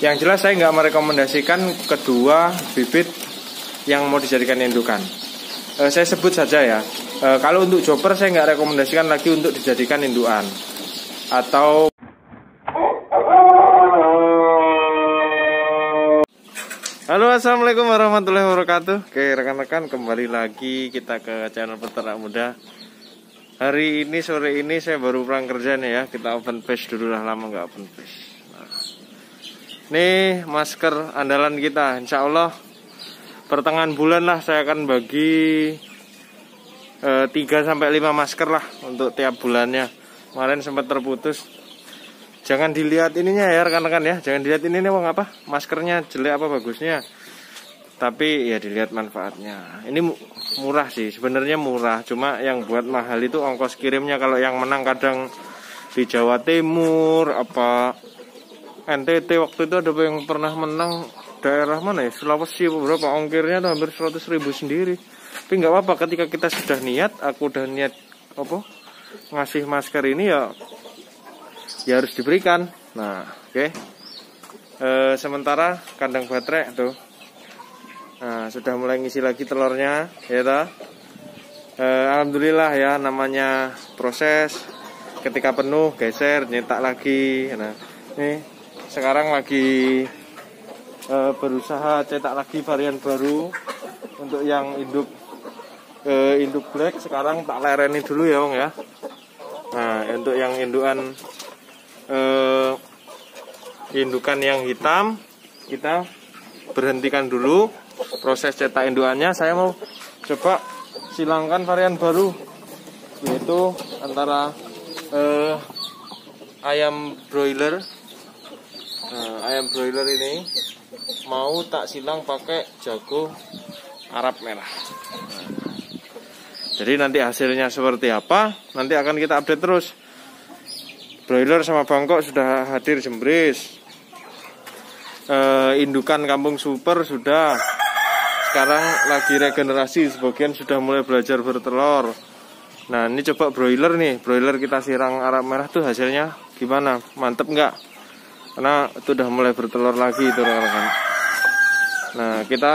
Yang jelas saya nggak merekomendasikan kedua bibit yang mau dijadikan indukan. Saya sebut saja ya. Kalau untuk chopper saya nggak rekomendasikan lagi untuk dijadikan indukan. Atau halo, assalamualaikum warahmatullahi wabarakatuh. Oke rekan-rekan, kembali lagi kita ke channel Peternak Muda. Hari ini sore ini saya baru pulang kerja nih ya. Kita open face dulu lah, lama nggak open face. Nih masker andalan kita, insya Allah pertengahan bulan lah saya akan bagi 3-5 masker lah untuk tiap bulannya. Kemarin sempat terputus. Jangan dilihat ininya ya rekan-rekan ya, jangan dilihat ini nih apa maskernya jelek apa bagusnya, tapi ya dilihat manfaatnya. Ini murah sih, sebenarnya murah, cuma yang buat mahal itu ongkos kirimnya. Kalau yang menang kadang di Jawa Timur apa NTT, waktu itu ada yang pernah menang daerah mana ya, Sulawesi beberapa, ongkirnya tuh hampir 100.000 sendiri. Tapi nggak apa-apa, ketika kita sudah niat, aku udah niat apa ngasih masker ini ya harus diberikan. Nah oke. Sementara kandang baterai tuh sudah mulai ngisi lagi telurnya ya toh. Alhamdulillah ya, namanya proses, ketika penuh geser nyetak lagi. Nah ini sekarang lagi berusaha cetak lagi varian baru untuk yang induk black. Sekarang tak lereni dulu ya Bang ya. Nah untuk yang indukan yang hitam kita berhentikan dulu proses cetak indukannya. Saya mau coba silangkan varian baru, yaitu antara ayam broiler. Ayam broiler ini mau tak silang pakai jago Arab merah. Jadi nanti hasilnya seperti apa nanti akan kita update terus. Broiler sama Bangkok sudah hadir jembris. Indukan kampung super sudah. Sekarang lagi regenerasi, sebagian sudah mulai belajar bertelur. Nah ini coba broiler nih, broiler kita sirang Arab merah tuh hasilnya gimana? Mantep nggak? Karena itu udah mulai bertelur lagi itu rekan-rekan. Nah kita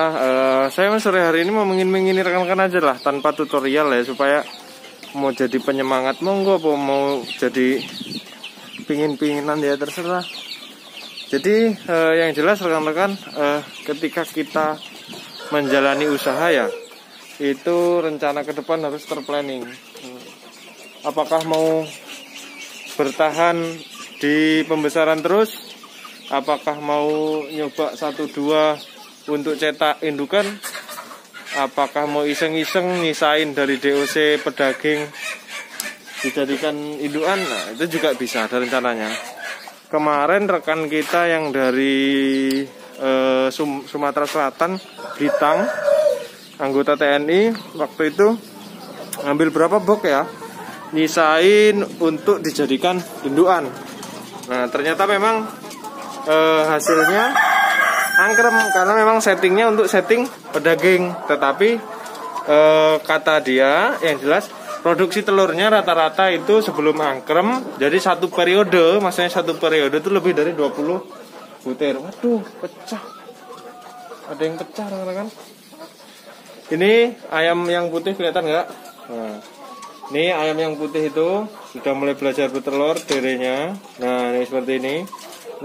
saya sore hari ini mau mengini rekan-rekan aja lah, tanpa tutorial ya, supaya mau jadi penyemangat monggo, mau jadi pingin-pinginan ya terserah. Jadi yang jelas rekan-rekan, ketika kita menjalani usaha ya, itu rencana ke depan harus terplanning. Apakah mau bertahan di pembesaran terus, apakah mau nyoba 1-2 untuk cetak indukan, apakah mau iseng-iseng nyisain dari DOC pedaging dijadikan indukan. Nah itu juga bisa, ada rencananya. Kemarin rekan kita yang dari Sumatera Selatan, Blitar, anggota TNI, waktu itu ngambil berapa box ya, nyisain untuk dijadikan indukan. Nah ternyata memang hasilnya angkrem, karena memang settingnya untuk setting pedaging. Tetapi kata dia yang jelas produksi telurnya rata-rata itu sebelum angkrem, jadi satu periode, maksudnya satu periode itu lebih dari 20 butir. Waduh pecah, ada yang pecah kan. Ini ayam yang putih kelihatan nggak? Nah, ini ayam yang putih itu sudah mulai belajar bertelur derenya. Nah ini seperti ini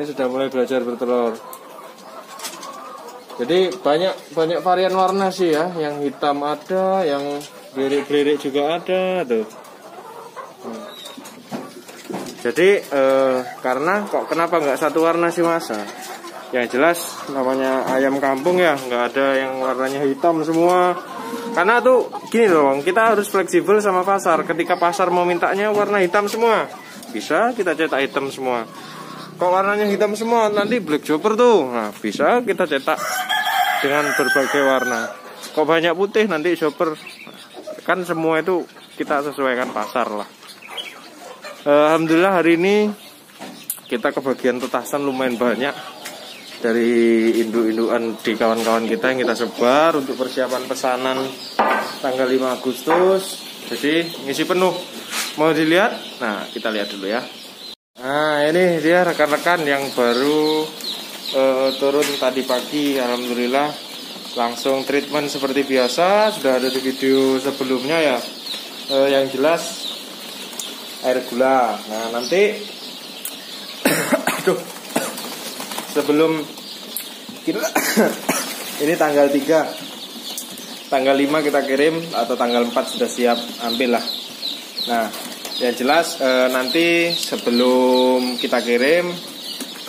sudah mulai belajar bertelur. Jadi banyak varian warna sih ya, yang hitam ada, yang belirik-belirik juga ada tuh. Jadi karena kenapa nggak satu warna sih masa? Yang jelas namanya ayam kampung ya, nggak ada yang warnanya hitam semua. Karena tuh gini loh, kita harus fleksibel sama pasar. Ketika pasar mau mintanya warna hitam semua, bisa kita cetak hitam semua. Kok warnanya hitam semua, nanti black chopper tuh. Nah bisa kita cetak dengan berbagai warna. Kok banyak putih, nanti chopper. Kan semua itu kita sesuaikan pasar lah. Alhamdulillah hari ini kita kebagian petasan lumayan banyak dari induk-indukan di kawan-kawan kita yang kita sebar untuk persiapan pesanan tanggal 5 Agustus. Jadi ngisi penuh. Mau dilihat? Nah kita lihat dulu ya. Nah ini dia rekan-rekan yang baru turun tadi pagi, alhamdulillah langsung treatment seperti biasa. Sudah ada di video sebelumnya ya. Yang jelas air gula. Nah nanti aduh, sebelum kita ini tanggal 3, tanggal 5 kita kirim, atau tanggal 4 sudah siap ambil lah. Nah yang jelas nanti sebelum kita kirim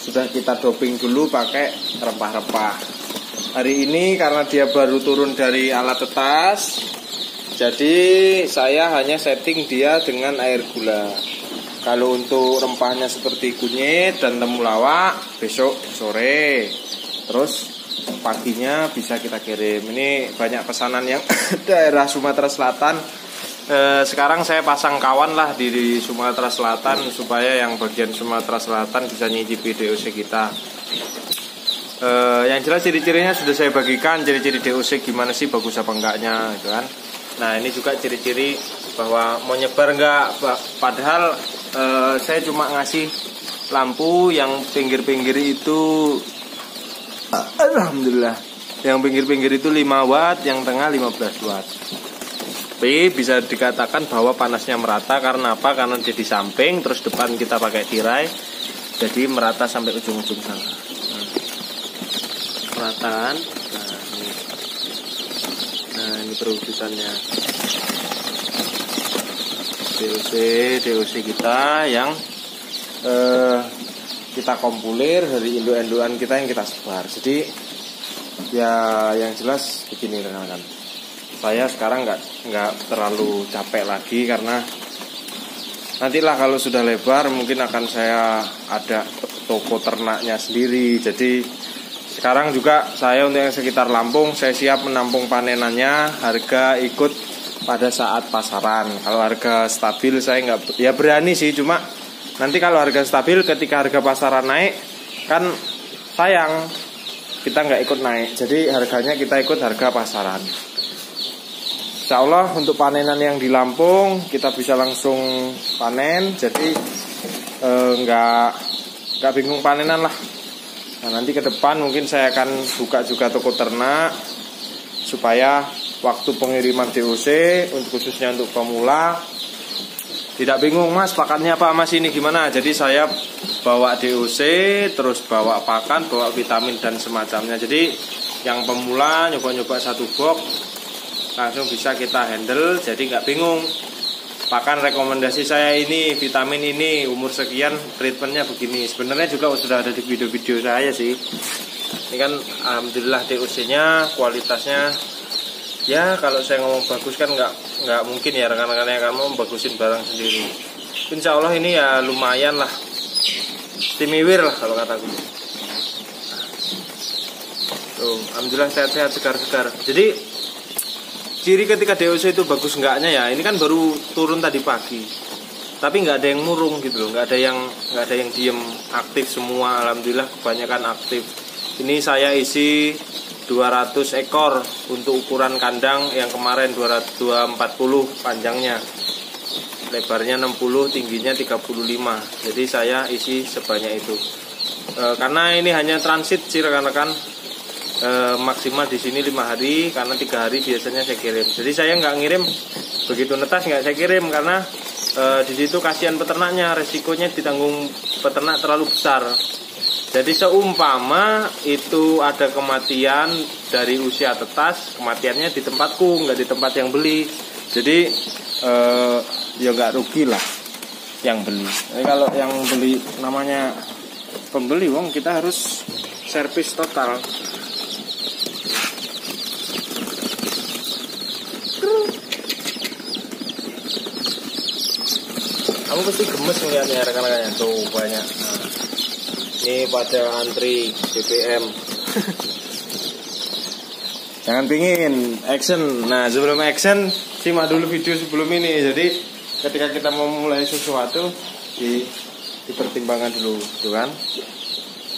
sudah kita doping dulu pakai rempah-rempah. Hari ini karena dia baru turun dari alat tetas, jadi saya hanya setting dia dengan air gula. Kalau untuk rempahnya seperti kunyit dan temulawak besok sore, terus paginya bisa kita kirim. Ini banyak pesanan yang daerah Sumatera Selatan. Sekarang saya pasang kawan lah di Sumatera Selatan, supaya yang bagian Sumatera Selatan bisa nyicipi DOC kita. Yang jelas ciri-cirinya sudah saya bagikan. Ciri-ciri DOC gimana sih, bagus apa enggaknya gitu kan. Nah ini juga ciri-ciri bahwa mau nyebar enggak. Padahal saya cuma ngasih lampu yang pinggir-pinggir itu, alhamdulillah, yang pinggir-pinggir itu 5 watt, yang tengah 15 watt. Tapi bisa dikatakan bahwa panasnya merata. Karena apa? Karena dia di samping, terus depan kita pakai tirai, jadi merata sampai ujung-ujung sana. Perataan. Nah ini perwujudannya. DOC kita yang kita kompulir dari induk-indukan kita yang kita sebar. Jadi ya yang jelas begini rekan-rekan. Saya sekarang nggak terlalu capek lagi, karena nantilah kalau sudah lebar mungkin akan saya ada toko ternaknya sendiri. Jadi sekarang juga saya untuk yang sekitar Lampung, saya siap menampung panenannya. Harga ikut pada saat pasaran. Kalau harga stabil saya nggak, ya berani sih, cuma nanti kalau harga stabil ketika harga pasaran naik kan sayang, kita nggak ikut naik. Jadi harganya kita ikut harga pasaran. Insya Allah untuk panenan yang di Lampung kita bisa langsung panen, jadi nggak bingung panenan lah. Nah nanti ke depan mungkin saya akan buka juga toko ternak, supaya waktu pengiriman DOC untuk khususnya untuk pemula tidak bingung, mas pakannya apa, mas ini gimana. Jadi saya bawa DOC, terus bawa pakan, bawa vitamin dan semacamnya. Jadi yang pemula nyoba-nyoba satu box langsung bisa kita handle, jadi nggak bingung. Pakan rekomendasi saya ini, vitamin ini, umur sekian treatmentnya begini. Sebenarnya juga sudah ada di video-video saya sih. Ini kan alhamdulillah DOC-nya kualitasnya, ya kalau saya ngomong bagus kan nggak mungkin ya rekan-rekan yang kamu bagusin barang sendiri. Insya Allah ini ya lumayan lah, timiwir lah kalau kataku. Tuh, alhamdulillah sehat-sehat, segar-segar. Jadi ciri ketika DOC itu bagus enggaknya ya, ini kan baru turun tadi pagi, tapi nggak ada yang murung gitu loh, nggak ada yang diem, aktif semua. Alhamdulillah kebanyakan aktif. Ini saya isi 200 ekor untuk ukuran kandang yang kemarin 240 panjangnya, lebarnya 60, tingginya 35. Jadi saya isi sebanyak itu. Karena ini hanya transit sih rekan-rekan. Maksimal di sini 5 hari, karena 3 hari biasanya saya kirim. Jadi saya nggak ngirim begitu netas, nggak saya kirim, karena di situ kasihan peternaknya, resikonya ditanggung peternak terlalu besar. Jadi seumpama itu ada kematian dari usia tetas, kematiannya di tempatku, nggak di tempat yang beli. Jadi ya nggak rugi lah yang beli. Jadi kalau yang beli namanya pembeli, wong kita harus servis total. Kamu pasti gemes melihatnya rekan-rekannya, tuh banyak. Nah, ini pada antri BBM. Jangan pingin action. Nah sebelum action simak dulu video sebelum ini. Jadi ketika kita mau mulai sesuatu dipertimbangkan dulu, tuh kan.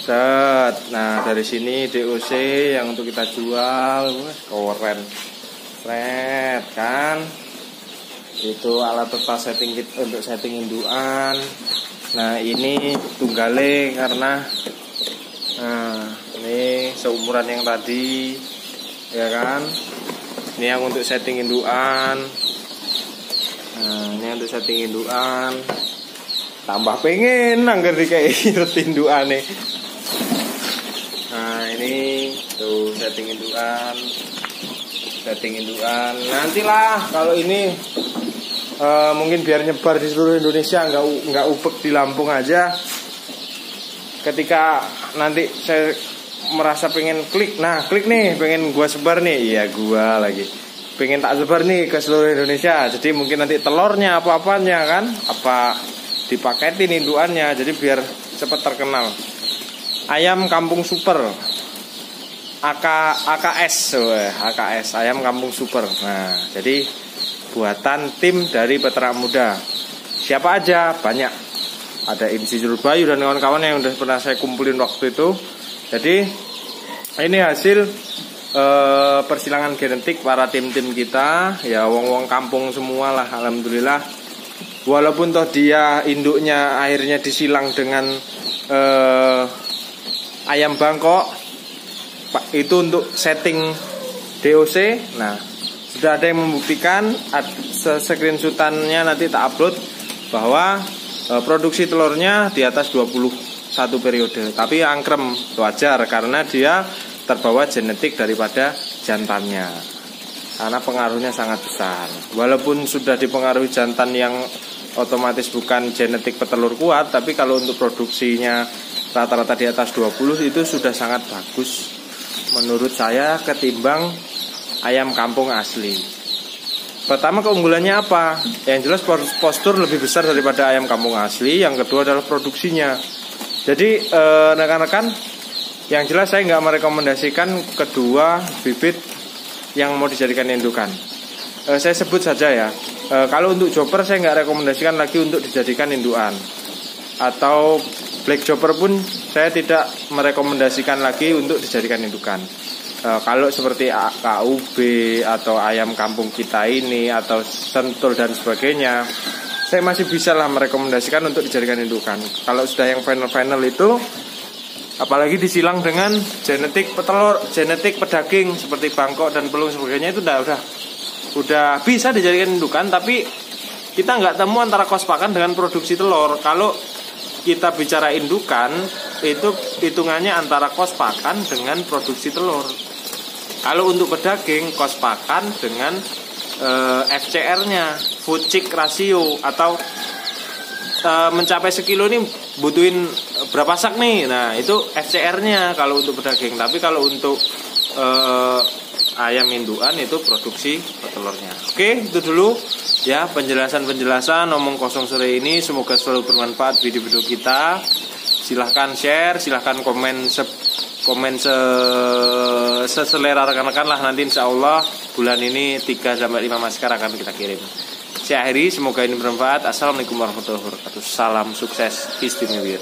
Set. Nah dari sini DOC yang untuk kita jual, keren, red kan. Itu alat tetas setting untuk setting indukan. Nah ini tunggale, karena nah ini seumuran yang tadi, ya kan. Ini yang untuk setting indukan. Nah, ini untuk setting indukan. Tambah pengen anggar kayak indukan nih. Nah, ini tuh setting indukan. Nantilah kalau ini mungkin biar nyebar di seluruh Indonesia, nggak upek di Lampung aja. Ketika nanti saya merasa pengen klik nih, pengen gua sebar nih, iya gua lagi pengen tak sebar nih ke seluruh Indonesia. Jadi mungkin nanti telurnya apa-apanya kan, apa dipaketin indukannya, jadi biar cepat terkenal. Ayam Kampung Super, AKS Ayam Kampung Super. Nah, jadi buatan tim dari peternak muda. Siapa aja? Banyak. Ada Insinyur Bayu dan kawan-kawan yang udah pernah saya kumpulin waktu itu. Jadi ini hasil persilangan genetik para tim-tim kita. Ya wong-wong kampung semua lah, alhamdulillah. Walaupun toh dia induknya akhirnya disilang dengan ayam Bangkok, itu untuk setting DOC. Nah, sudah ada yang membuktikan, screenshotannya nanti tak upload, bahwa produksi telurnya di atas 21 periode. Tapi angkrem, wajar karena dia terbawa genetik daripada jantannya, karena pengaruhnya sangat besar. Walaupun sudah dipengaruhi jantan yang otomatis bukan genetik petelur kuat, tapi kalau untuk produksinya rata-rata di atas 20 itu sudah sangat bagus menurut saya ketimbang ayam kampung asli. Pertama, keunggulannya apa? Yang jelas postur lebih besar daripada ayam kampung asli. Yang kedua adalah produksinya. Jadi rekan-rekan, yang jelas saya nggak merekomendasikan kedua bibit yang mau dijadikan indukan. Saya sebut saja ya, kalau untuk Joper saya nggak rekomendasikan lagi untuk dijadikan indukan. Atau Black Joper pun saya tidak merekomendasikan lagi untuk dijadikan indukan. Kalau seperti KUB atau ayam kampung kita ini atau Sentul dan sebagainya, saya masih bisa lah merekomendasikan untuk dijadikan indukan. Kalau sudah yang final itu, apalagi disilang dengan genetik petelur, genetik pedaging seperti Bangkok dan Pelung sebagainya, itu udah bisa dijadikan indukan. Tapi kita nggak temu antara kos pakan dengan produksi telur. Kalau kita bicara indukan, itu hitungannya antara kos pakan dengan produksi telur. Kalau untuk pedaging, kos pakan dengan FCR-nya, food chick ratio, atau mencapai sekilo ini butuhin berapa sak nih. Nah, itu FCR-nya kalau untuk pedaging. Tapi kalau untuk ayam indukan itu produksi petelurnya. Oke, itu dulu ya penjelasan omong kosong sore ini. Semoga selalu bermanfaat video-video kita. Silahkan share, silahkan komen seselera rekan-rekan lah. Nanti insya Allah bulan ini 3-5 masker akan kita kirim. Saya akhiri, semoga ini bermanfaat. Assalamualaikum warahmatullahi wabarakatuh. Salam sukses, Peace New Year.